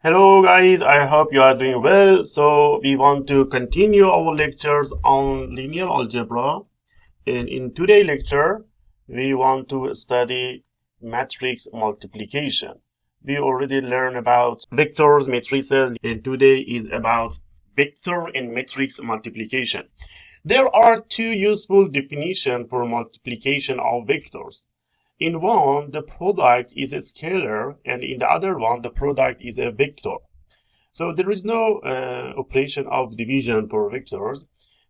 Hello guys, I hope you are doing well. So we want to continue our lectures on linear algebra, and in today's lecture we want to study matrix multiplication. We already learned about vectors, matrices, and today is about vector and matrix multiplication. There are two useful definitions for multiplication of vectors. In one, the product is a scalar, and in the other one, the product is a vector. So there is no operation of division for vectors.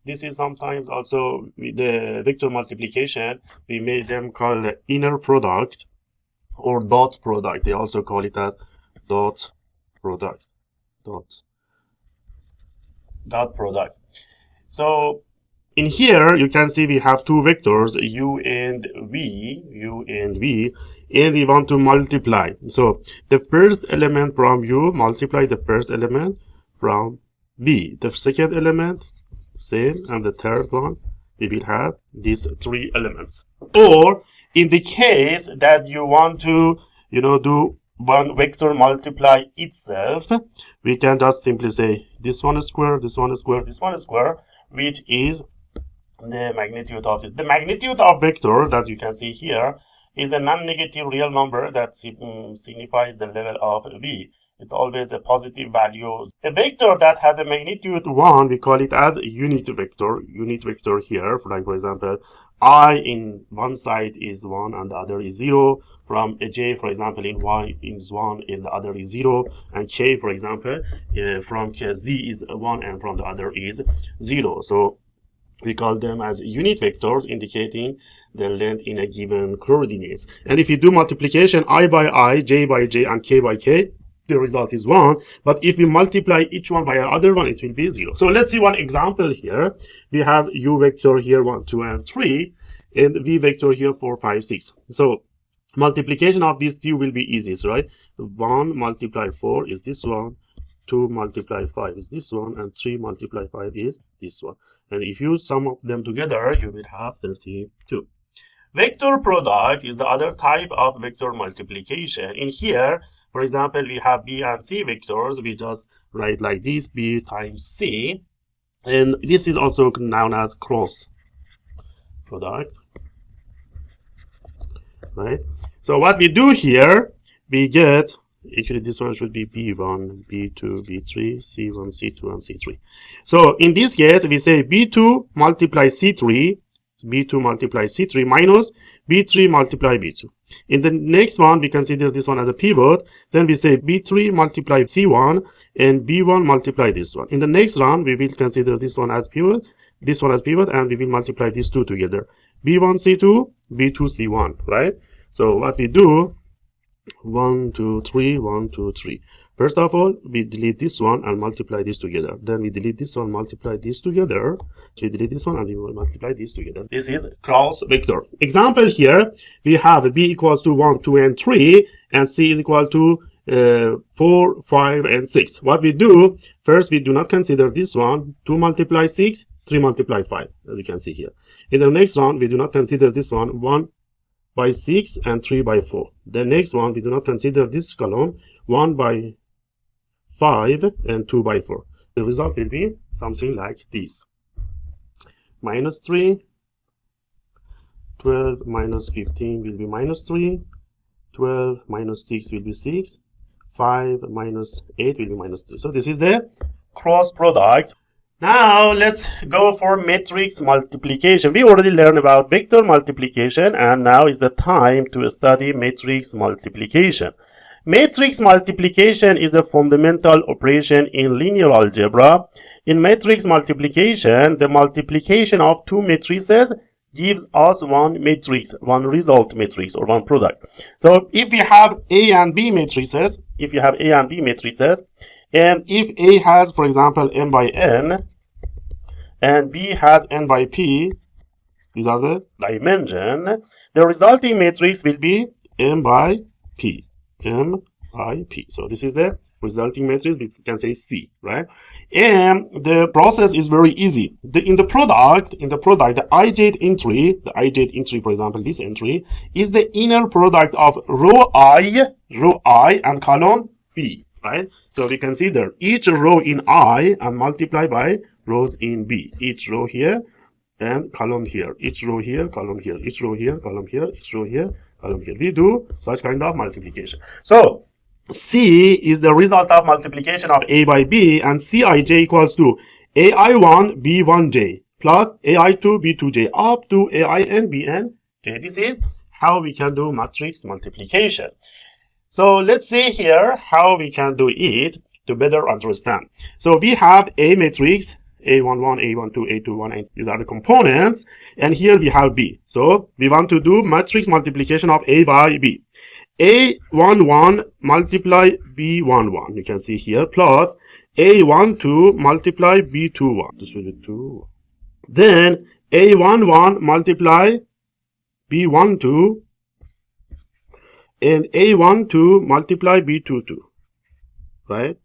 This is sometimes also with the vector multiplication, we made them call the inner product or dot product. They also call it as dot product. Dot product. So in here, you can see we have two vectors, u and v, and we want to multiply. So the first element from u multiply the first element from v. The second element, same, and the third one, we will have these three elements. Or in the case that you want to, do one vector multiply itself, we can just simply say this one is square, this one is square, this one is square, which is the magnitude of it. The magnitude of vector that you can see here is a non-negative real number that signifies the level of v. It's always a positive value. A vector that has a magnitude 1, we call it as a unit vector. Unit vector here, for example, I in one side is 1 and the other is 0. From a j, for example, in y is 1 and the other is 0. And k, for example, from z is 1 and from the other is 0. So we call them as unit vectors, indicating the length in a given coordinates. And if you do multiplication I by I, j by j, and k by k, the result is 1. But if we multiply each one by another one, it will be 0. So let's see one example here. We have u vector here 1, 2, and 3, and v vector here 4, 5, 6. So multiplication of these two will be easy, right? 1 multiply 4 is this one, 2 multiply 5 is this one, and 3 multiply 5 is this one. And if you sum up them together, you will have 32. Vector product is the other type of vector multiplication. In here, for example, we have b and c vectors. We just write like this, b times c. And this is also known as cross product, right? So what we do here, we get, actually this one should be b1, b2, b3, c1, c2, and c3. So in this case, we say b2 multiply c3, b2 multiply c3 minus b3 multiply b2. In the next one, we consider this one as a pivot. Then we say b3 multiply c1 and b1 multiply this one. In the next round, we will consider this one as pivot, this one as pivot, and we will multiply these two together. b1 c2, b2 c1, right? So what we do, 1, 2, 3, 1, 2, 3. First of all, we delete this one and multiply this together. Then we delete this one, multiply this together. So we delete this one and we will multiply this together. This is cross vector. Example here, we have b equals to 1, 2, and 3, and c is equal to 4, 5, and 6. What we do, first we do not consider this one, 2 multiply 6, 3 multiply 5, as you can see here. In the next round, we do not consider this one, 1 by 6 and 3 by 4. The next one, we do not consider this column, 1 by 5 and 2 by 4. The result will be something like this. Minus 3, 12 minus 15 will be minus 3, 12 minus 6 will be 6, 5 minus 8 will be minus 3. So this is the cross product. Now let's go for matrix multiplication. We already learned about vector multiplication, and now is the time to study matrix multiplication. Matrix multiplication is a fundamental operation in linear algebra. In matrix multiplication, the multiplication of two matrices gives us one matrix, one result matrix, or one product. So if we have A and B matrices, and if A has, for example, n by n, and B has n by p, these are the dimension, the resulting matrix will be m by p. So this is the resulting matrix. We can say C, right? And the process is very easy. In the product, the ijth entry, for example, this entry is the inner product of row I and column B. right? So we consider each row in I and multiply by rows in B. Each row here and column here. Each row here, column here. Each row here, column here. Each row here, column here. We do such kind of multiplication. So C is the result of multiplication of A by B, and Cij equals to AI1 B1j plus AI2 B2j up to AIn Bn j. This is how we can do matrix multiplication. So let's see here how we can do it to better understand. So we have a matrix A11, A12, A21, and these are the components, and here we have B. So we want to do matrix multiplication of A by B. A11 multiply B11, you can see here, plus A12 multiply B21. This will be 2. Then A11 multiply B12 and A12 multiply B22, right?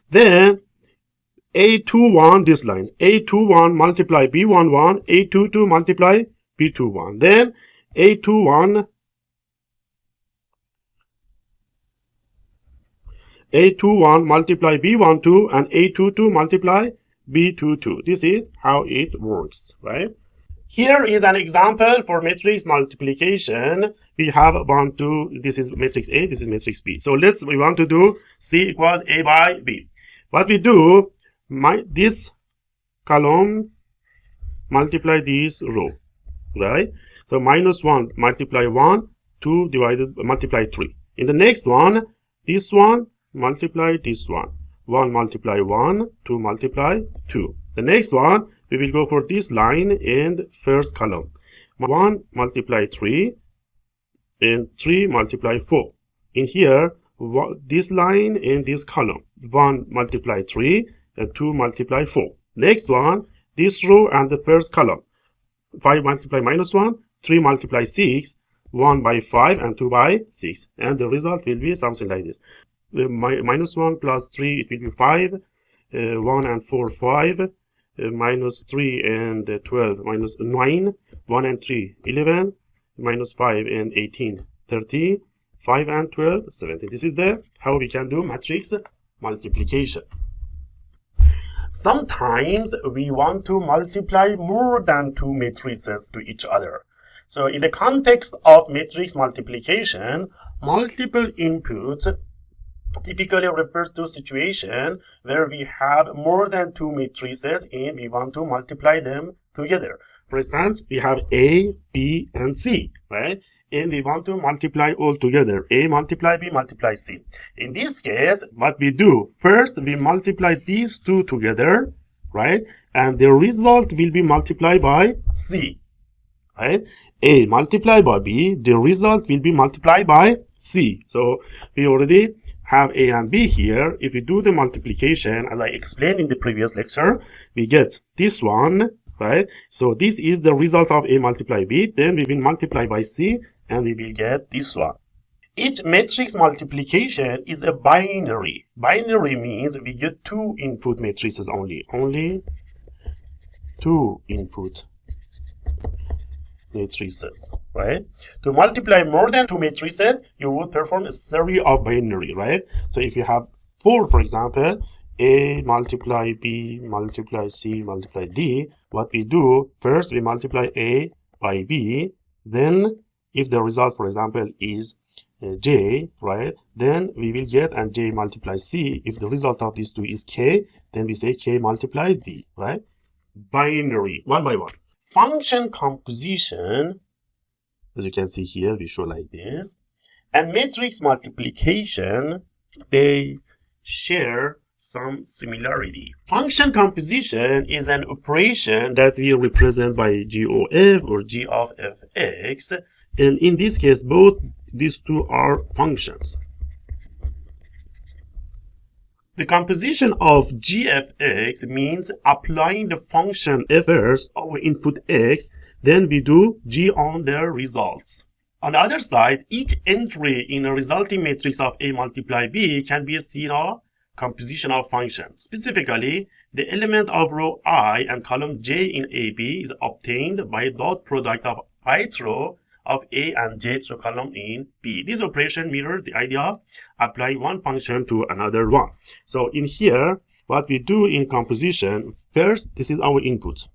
Then A21, this line, A21 multiply B11, A22 multiply B21. Then A21 multiply B12 and A22 multiply B22. This is how it works, right? Here is an example for matrix multiplication. We have this is matrix A, this is matrix B. So we want to do C equals A by B. What we do, this column multiply this row, right? So minus 1 multiply 1, 2 multiply 3. In the next one, this one multiply this one. 1 multiply 1, 2 multiply 2. The next one, we will go for this line in first column. 1 multiply 3 and 3 multiply 4. In here, this line in this column. 1 multiply 3 and 2 multiply 4. Next one, this row and the first column. 5 multiply minus 1, 3 multiply 6, 1 by 5 and 2 by 6. And the result will be something like this. Minus 1 plus 3, it will be 5. 1 and 4, 5. Minus 3 and 12, minus 9. 1 and 3, 11. Minus 5 and 18, 30. 5 and 12, 70. This is how we can do matrix multiplication. Sometimes we want to multiply more than two matrices to each other. So in the context of matrix multiplication, multiple inputs typically refers to a situation where we have more than two matrices and we want to multiply them together. For instance, we have A, B, and C, right? And we want to multiply all together. A multiply B multiply C. In this case, what we do, first we multiply these two together, right? And the result will be multiplied by C, right? A multiplied by B, the result will be multiplied by C. So we already have A and B here. If we do the multiplication, as I explained in the previous lecture, we get this one, right? So this is the result of A multiply B. Then we will multiply by C and we will get this one. Each matrix multiplication is a binary. Binary means we get two input matrices only. Only two input matrices, right? To multiply more than two matrices, you would perform a series of binary, right? So if you have 4, for example, A multiply B multiply C multiply D, what we do, first we multiply A by B, then if the result, for example, is J, right, then we will get and J multiply C. If the result of these two is K, then we say K multiply D, right? Binary, one by one. Function composition, as you can see here, we show like this, and matrix multiplication, they share some similarity. Function composition is an operation that we represent by G of F or G of Fx, and in this case, both these two are functions. The composition of gfx means applying the function f first our input x, then we do g on the results. On the other side, each entry in a resulting matrix of A multiply B can be a scalar composition of function. Specifically, the element of row I and column J in AB is obtained by a dot product of ith row of A and J to column in B. This operation mirrors the idea of applying one function to another one. So in here, what we do in composition, first, this is our input.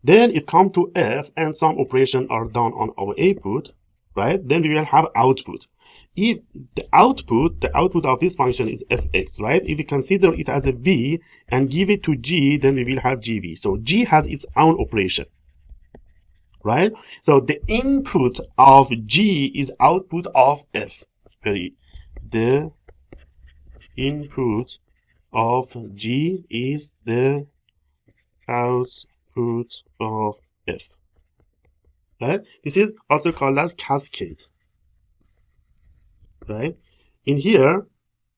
Then it comes to F and some operations are done on our input, right? Then we will have output. If the output of this function is fx, right? If we consider it as a v and give it to g, then we will have gv. So g has its own operation, right? So the input of g is output of f. The input of g is the output of f. Right? This is also called as cascade. Right? In here,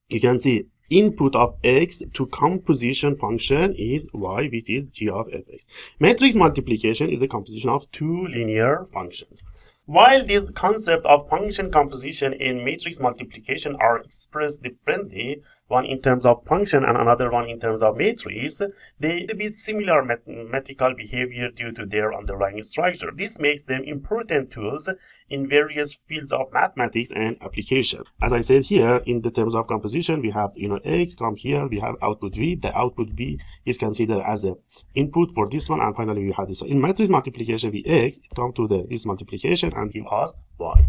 you can see input of x to composition function is y, which is g of fx. Matrix multiplication is a composition of two linear functions. While this concept of function composition and matrix multiplication are expressed differently, one in terms of function and another one in terms of matrix, they exhibit similar mathematical behavior due to their underlying structure. This makes them important tools in various fields of mathematics and application. As I said here, in the terms of composition, we have x come here, we have output v. The output v is considered as an input for this one, and finally we have this one. In matrix multiplication, vx, it comes to this multiplication and give us y.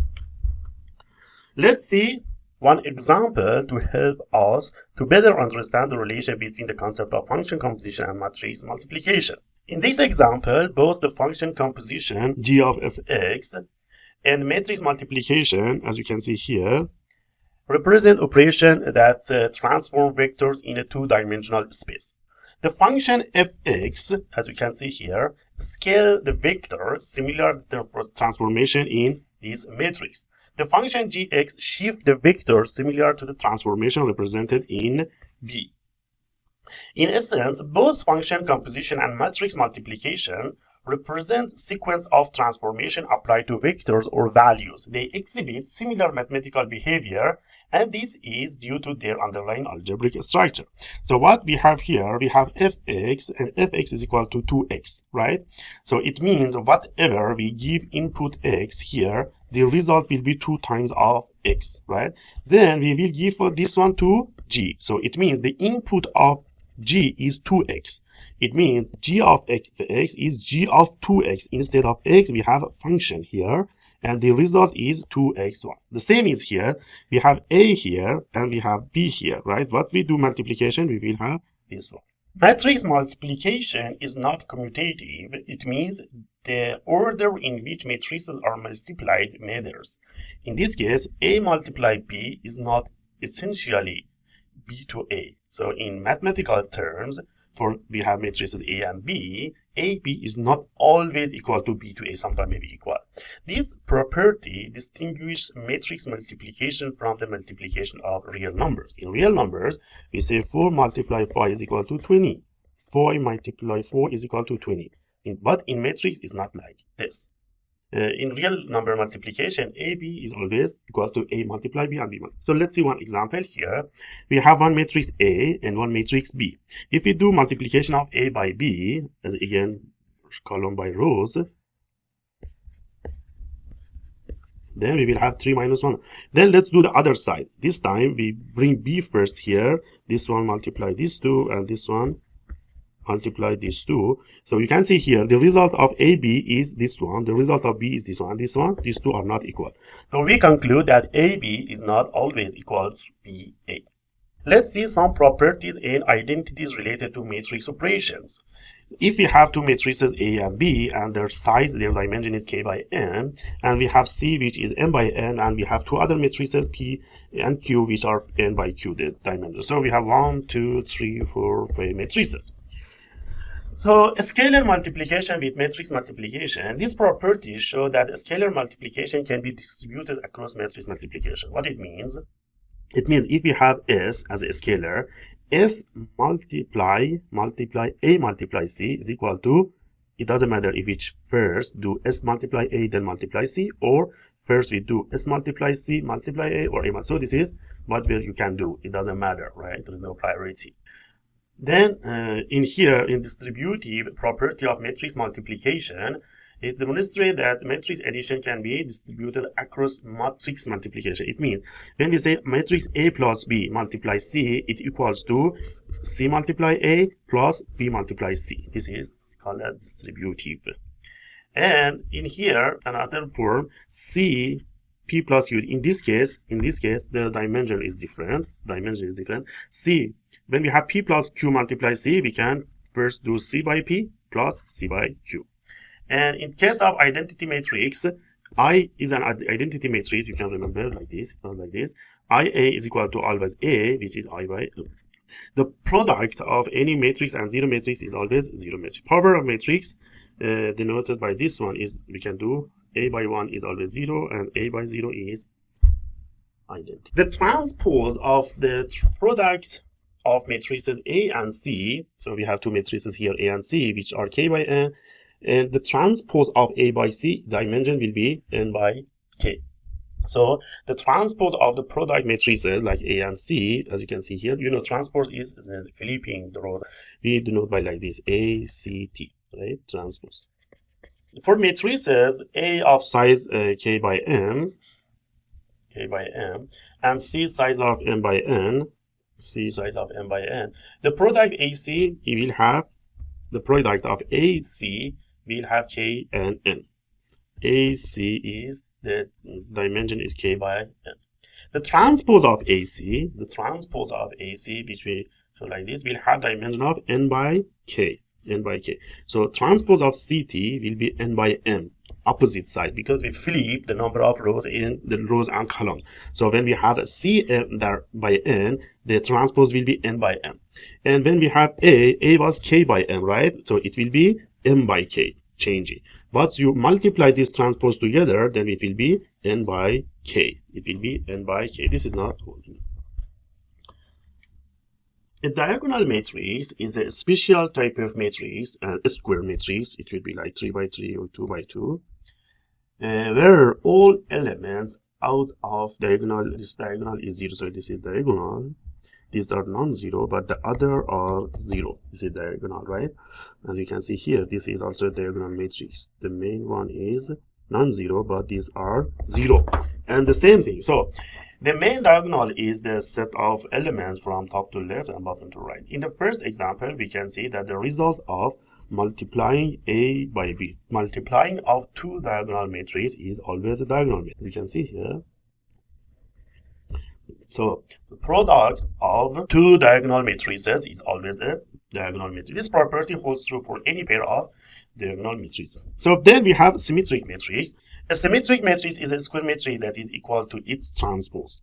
Let's see one example to help us to better understand the relation between the concept of function composition and matrix multiplication. In this example, both the function composition g of fx and matrix multiplication, as you can see here, represent operations that transform vectors in a two-dimensional space. The function fx, as you can see here, scale the vector similar to the transformation in this matrix. The function gx shift the vector similar to the transformation represented in B. In essence, both function composition and matrix multiplication represent sequence of transformation applied to vectors or values. They exhibit similar mathematical behavior, and this is due to their underlying algebraic structure. So what we have here, we have fx, and fx is equal to 2x, right? So it means whatever we give input x here, the result will be 2 times of x, right? Then we will give for this one to g. So it means the input of g is 2x. It means g of x is g of 2x. Instead of x, we have a function here, and the result is 2x1. The same is here. We have a here, and we have b here, right? What we do multiplication, we will have this one. Matrix multiplication is not commutative. It means the order in which matrices are multiplied matters. In this case, a multiplied b is not essentially b to a. So in mathematical terms, for we have matrices A and B, AB is not always equal to B to A, sometimes may be equal. This property distinguishes matrix multiplication from the multiplication of real numbers. In real numbers, we say 4 multiplied 5 is equal to 20. 4 multiplied 4 is equal to 20. But in matrix, it's not like this. In real number multiplication, AB is always equal to A multiplied B and B multiplied. So let's see one example here. We have one matrix A and one matrix B. If we do multiplication of A by B, as again, column by rows, then we will have 3 minus 1. Then let's do the other side. This time we bring B first here. This one multiply these two, and this one multiply these two. So you can see here the result of AB is this one, the result of B is this one, and this one. These two are not equal. So we conclude that AB is not always equal to BA. Let's see some properties and identities related to matrix operations. If we have two matrices A and B, and their size, their dimension is k by n, and we have C, which is n by n, and we have two other matrices P and Q, which are n by q, the dimension. So we have 1, 2, 3, 4, 5 matrices. So scalar multiplication with matrix multiplication, these properties show that scalar multiplication can be distributed across matrix multiplication. What it means? It means if we have S as a scalar, S multiply A multiply C is equal to, it doesn't matter if we first do S multiply A then multiply C, or first we do S multiply C multiply A, or A multiply. So this is what you can do. It doesn't matter, right? There is no priority. Then in here, in distributive property of matrix multiplication, It demonstrates that matrix addition can be distributed across matrix multiplication. It means when we say matrix A plus B multiply C, it equals to C multiply A plus B multiply C. This is called as distributive. And in here, another form, C P plus Q. In this case, the dimension is different. C, when we have P plus Q multiply C, we can first do C by P plus C by Q. And in case of identity matrix, I is an identity matrix. You can remember like this, IA is equal to always A, which is I by O. The product of any matrix and zero matrix is always zero matrix. Power of matrix denoted by this one is, we can do A by 1 is always 0 and A by 0 is identity. The transpose of the product of matrices A and C, so we have two matrices here, A and C, which are K by N, and the transpose of A by C dimension will be N by K. So the transpose of the product matrices like A and C, as you can see here, transpose is flipping the rows. We denote by like this, A, C, T, right? Transpose. For matrices A of size K by M, and C size of M by N, the product AC will have, the product of AC will have K and N. AC is, the dimension is K by N. The transpose of AC, which we show like this, will have dimension of N by K. So transpose of CT will be N by M, opposite side, because we flip the number of rows in the rows and columns. So when we have a C there by N, the transpose will be N by M. And when we have A was K by M, right? So it will be M by K, changing. But you multiply this transpose together, then it will be N by K. This is not holding. A diagonal matrix is a special type of matrix, a square matrix. It should be like 3 by 3 or 2 by 2, where all elements out of diagonal, this diagonal is 0, so this is diagonal. These are non-zero, but the other are 0. This is diagonal, right? As you can see here, this is also a diagonal matrix. The main one is non-zero, but these are 0. And the same thing. So the main diagonal is the set of elements from top to left and bottom to right. In the first example, we can see that the result of multiplying A by B, multiplying of two diagonal matrices, is always a diagonal matrix. You can see here. So the product of two diagonal matrices is always a diagonal matrix. This property holds true for any pair of diagonal matrices. So then we have symmetric matrix. A symmetric matrix is a square matrix that is equal to its transpose.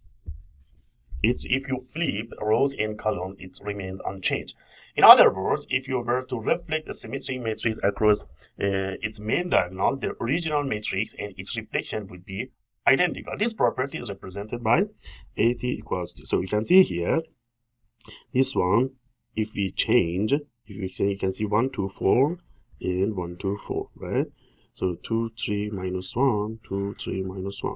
If you flip rows and columns, it remains unchanged. In other words, if you were to reflect a symmetric matrix across its main diagonal, the original matrix and its reflection would be identical. This property is represented by AT equals to. So we can see here, this one, if we change, you can see 1, 2, 4 and 1, 2, 4, right? So 2, 3, minus 1, 2, 3, minus 1.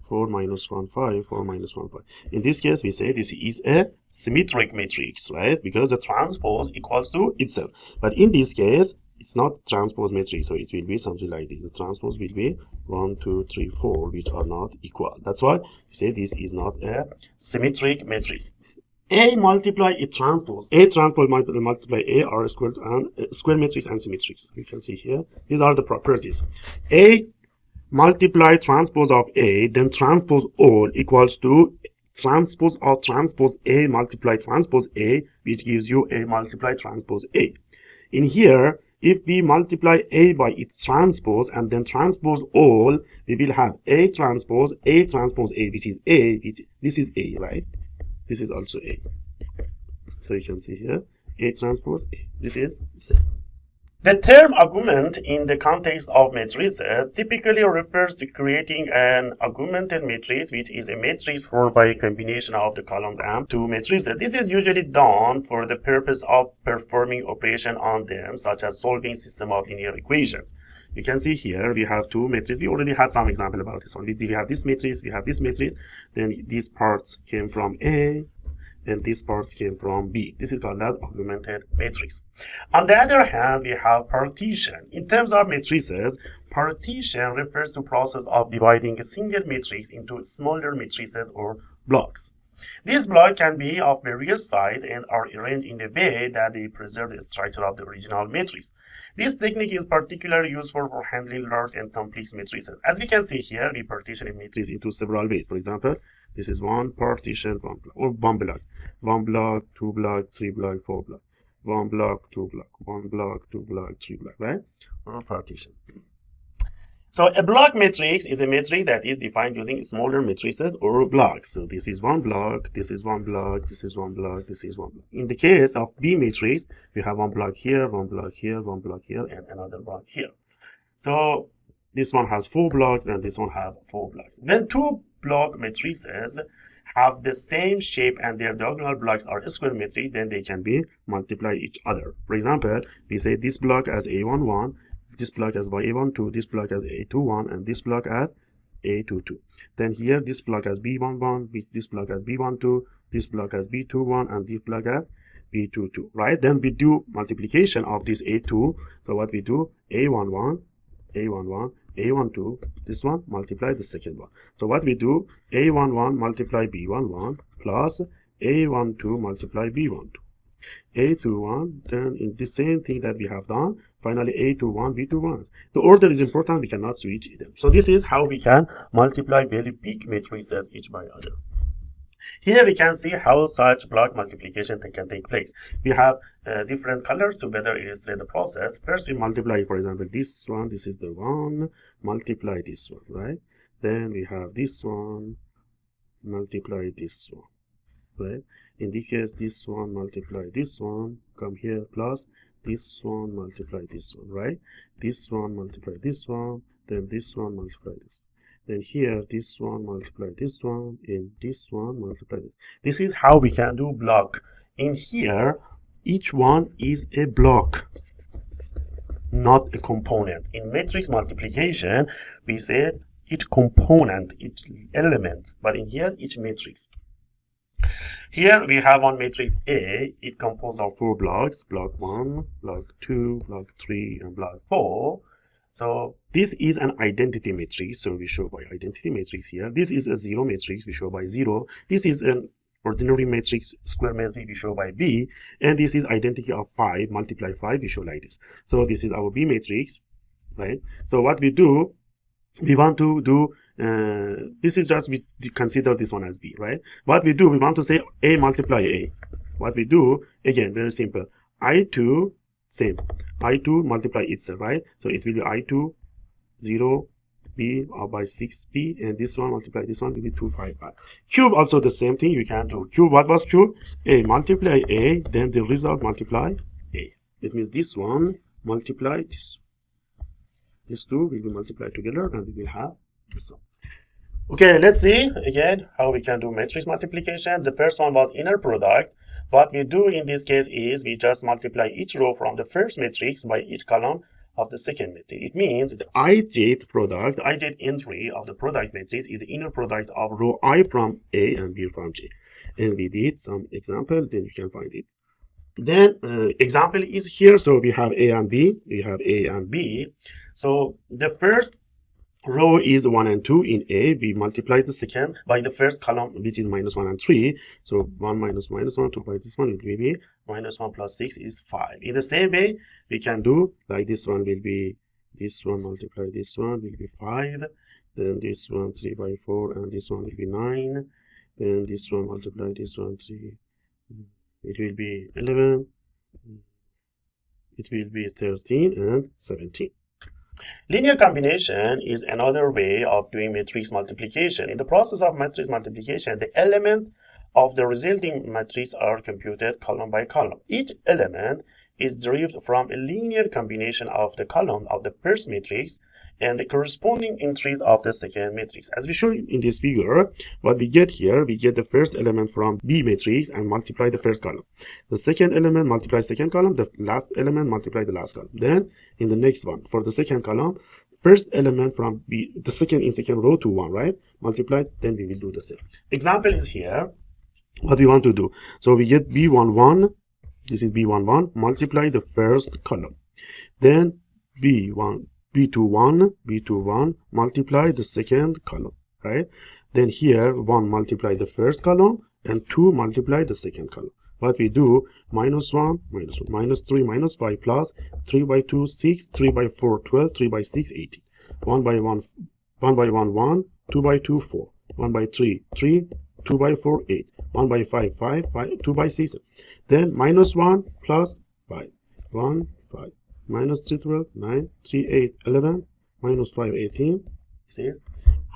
4 minus 1, 5, 4 minus 1, 5. In this case, we say this is a symmetric matrix, right? Because the transpose equals to itself. But in this case, it's not transpose matrix, so it will be something like this. The transpose will be 1, 2, 3, 4, which are not equal. That's why we say this is not a symmetric matrix. A multiply a transpose. A transpose multiply A are square matrix and symmetrics. You can see here. These are the properties. A multiply transpose of A, then transpose all equals to transpose of transpose A multiply transpose A, which gives you A multiply transpose A. In here, if we multiply A by its transpose and then transpose all, we will have A transpose A, which is A, this is A, right? This is also A. So you can see here, A transpose A. This is the same. The term augment in the context of matrices typically refers to creating an augmented matrix, which is a matrix formed by a combination of the columns and two matrices. This is usually done for the purpose of performing operation on them, such as solving system of linear equations. You can see here we have two matrices. We already had some example about this one. We have this matrix, we have this matrix. Then these parts came from A, and this part came from B. This is called as augmented matrix. On the other hand, we have partition. In terms of matrices, partition refers to process of dividing a single matrix into smaller matrices or blocks. These blocks can be of various size and are arranged in a way that they preserve the structure of the original matrix. This technique is particularly useful for handling large and complex matrices. As we can see here, we partition a matrix into several ways. For example, this is one partition, one block, or one block, two block, three block, four block, one block, two block, one block, two block, three block, right? Or partition. So a block matrix is a matrix that is defined using smaller matrices or blocks. So this is one block, this is one block, this is one block, this is one block. In the case of B matrix, we have one block here, one block here, one block here, and another block here. So this one has 4 blocks and this one has 4 blocks. When two block matrices have the same shape and their diagonal blocks are square matrix, then they can be multiply each other. For example, we say this block as A11, this block as A12, this block as A21, and this block as A22. Then here this block as B11, this block as B12, this block as B21, and this block as B22, right? Then we do multiplication of this A2. So what we do, A11, A11, A12, this one multiply the second one. So what we do, A11 multiply B11 plus A12 multiply B12. A21, then in the same thing that we have done, finally A21, B21. The order is important, we cannot switch them. So this is how we can multiply very big matrices each by other. Here we can see how such block multiplication can take place. We have different colors to better illustrate the process. First we multiply, for example, this one, this is the one, multiply this one, right? Then we have this one, multiply this one, right? In this case, this one multiply this one, come here, plus this one multiply this one, right? This one multiply this one, then this one multiply this one. Then here, this one multiply this one, and this one multiply this. This is how we can do block. In here, each one is a block, not a component. In matrix multiplication, we said each component, each element, but in here, each matrix. Here we have one matrix A. It composed of 4 blocks, block 1, block 2, block 3, and block 4. So this is an identity matrix, so we show by identity matrix here. This is a 0 matrix, we show by 0. This is an ordinary matrix, square matrix, we show by B. And this is identity of 5, multiply 5, we show like this. So this is our B matrix, right? So what we do, we want to do, this is just, we consider this one as B, right? What we do, we want to say A multiply A. What we do, again, very simple. I2, same. I2 multiply itself, right? So it will be I2, 0, B, by 6B, and this one multiply this one will be 2, 5, 5. Cube also the same thing you can do. Cube, what was cube? A multiply A, then the result multiply A. It means this one multiply this. These two will be multiplied together and we will have this one. Okay, let's see again how we can do matrix multiplication. The first one was inner product. What we do in this case is we just multiply each row from the first matrix by each column of the second matrix. It means the ijth product, the ijth entry of the product matrix is the inner product of row I from A and B from J. And we did some example, then you can find it. Then example is here. So we have A and B. We have A and B. So the first row is 1 and 2 in A. We multiply the second by the first column, which is -1 and 3. So 1 minus -1, 2 by this one, it will be -1 plus 6 is 5. In the same way, we can do like this one will be, this one multiply this one will be 5. Then this one 3 by 4, and this one will be 9. Then this one multiply this one 3. It will be 11. It will be 13 and 17. Linear combination is another way of doing matrix multiplication. In the process of matrix multiplication, the element of the resulting matrix are computed column by column. Each element is derived from a linear combination of the column of the first matrix and the corresponding entries of the second matrix. As we show in this figure, what we get here, we get the first element from B matrix and multiply the first column. The second element multiply second column, the last element multiply the last column. Then in the next one, for the second column, first element from B, the second in second row to 1, right? Multiply, then we will do the same. Example is here. what we want to do. So we get B11, this is B11, multiply the first column. Then B21, multiply the second column, right? Then here, 1 multiply the first column, and 2 multiply the second column. What we do, -1, -3, -5, plus 3 by 2, 6, 3 by 4, 12, 3 by 6, 18. 1 by 1, 1, 2 by 2, 4. 1 by 3, 3, 2 by 4, 8. 1 by 5, 5, 2 by 6. Then -1 plus 5. 1, 5. -3, 12, 9, 3, 8, 11. -5, 18. This is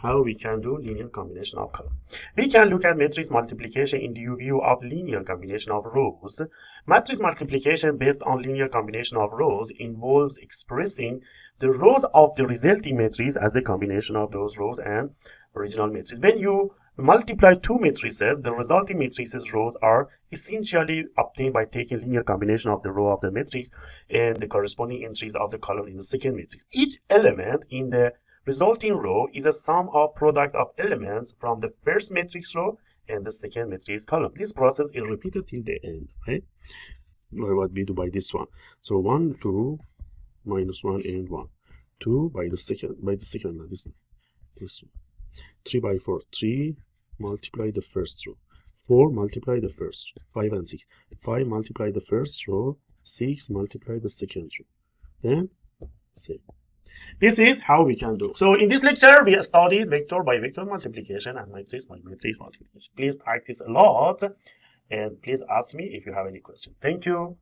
how we can do linear combination of column. We can look at matrix multiplication in the view of linear combination of rows. Matrix multiplication based on linear combination of rows involves expressing the rows of the resulting matrix as the combination of those rows and original matrix. When you multiply two matrices, the resulting matrices rows are essentially obtained by taking linear combination of the row of the matrix and the corresponding entries of the column in the second matrix. Each element in the resulting row is a sum of product of elements from the first matrix row and the second matrix column. This process is repeated till the end, right? What we do by this one. So 1, 2, -1 and 1. 2 by the second this one. 3 by 4, 3 multiply the first row. 4 multiply the first row. 5 and 6. 5 multiply the first row. 6 multiply the second row. Then 6. This is how we can do. So in this lecture, we studied vector by vector multiplication and matrix by matrix multiplication. Please practice a lot and please ask me if you have any questions. Thank you.